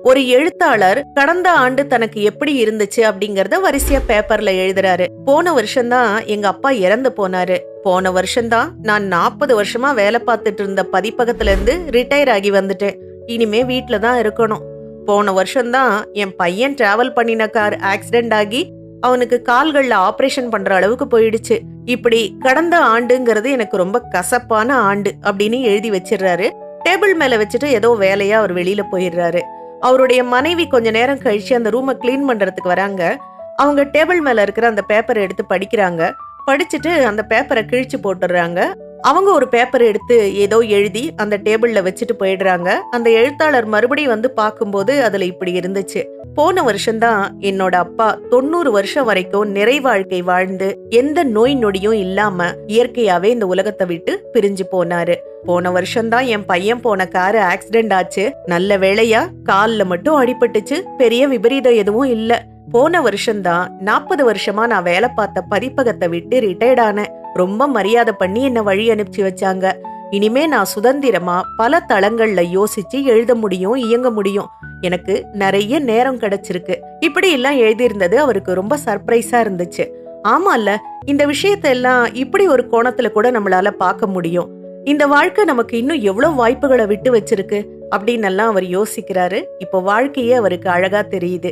ஒரு எழுத்தாளர் கடந்த ஆண்டு தனக்கு எப்படி இருந்துச்சு அப்படிங்கறத வரிசையா பேப்பர்ல எழுதுறாரு. போன வருஷம்தான் எங்க அப்பா இறந்து போனாரு. போன வருஷம்தான் நான் 40 வருஷமா வேலை பார்த்துட்டு இருந்த பதிப்பகத்துல இருந்து ரிட்டையர் ஆகி வந்துட்டேன். இனிமே வீட்டுல தான் இருக்கணும். போன வருஷம்தான் என் பையன் டிராவல் பண்ணின கார் ஆக்சிடென்ட் ஆகி அவனுக்கு கால்கள்ல ஆபரேஷன் பண்ற அளவுக்கு போயிடுச்சு. இப்படி கடந்த ஆண்டுங்கிறது எனக்கு ரொம்ப கசப்பான ஆண்டு அப்படின்னு எழுதி வச்சிடுறாரு. டேபிள் மேல வச்சுட்டு ஏதோ வேலையா அவர் வெளியில போயிடுறாரு. அவருடைய மனைவி கொஞ்ச நேரம் கழிச்சு அந்த ரூமை கிளீன் பண்றதுக்கு வராங்க. அவங்க டேபிள் மேல இருக்கிற அந்த பேப்பரை எடுத்து படிக்கிறாங்க. படிச்சுட்டு அந்த பேப்பரை கிழிச்சு போட்டுடுறாங்க. அவங்க ஒரு பேப்பர் எடுத்து ஏதோ எழுதி அந்த டேபிள்ல வச்சுட்டு போயிடுறாங்க. அந்த எழுத்தாளர் மறுபடியும் வந்து பார்க்கும்போது அதுல இப்படி இருந்துச்சு. போன வருஷம்தான் என்னோட அப்பா 90 வருஷம் வரைக்கும் நிறை வாழ்க்கை வாழ்ந்து எந்த நோய் நொடியும் இல்லாம இயற்கையாவே இந்த உலகத்தை விட்டு பிரிஞ்சு போனாரு. போன வருஷம்தான் என் பையன் போன காரு ஆக்சிடென்ட் ஆச்சு. நல்ல வேளையா கால்ல மட்டும் அடிபட்டுச்சு. பெரிய விபரீதம் எதுவும் இல்ல. போன வருஷம்தான் 40 வருஷமா நான் வேலை பார்த்த பதிப்பகத்தை விட்டு ரிட்டையர்ட் ஆனேன். ரொம்ப மரியாதை பண்ணி என்ன வழி அனுப்பிச்சு வச்சாங்க. இனிமே நான் சுதந்திரமா பல தளங்கள்ல யோசிச்சு எழுத முடியும், இயங்க முடியும். எனக்கு நிறைய நேரம் கிடைச்சிருக்கு. இப்படி எல்லாம் எழுதியிருந்தது அவருக்கு ரொம்ப சர்ப்ரைஸா இருந்துச்சு. ஆமால, இந்த விஷயத்த எல்லாம் இப்படி ஒரு கோணத்துல கூட நம்மளால பார்க்க முடியும். இந்த வாழ்க்கை நமக்கு இன்னும் எவ்வளவு வாய்ப்புகளை விட்டு வச்சிருக்கு அப்படின்னு எல்லாம் அவர் யோசிக்கிறாரு. இப்போ வாழ்க்கையே அவருக்கு அழகா தெரியுது.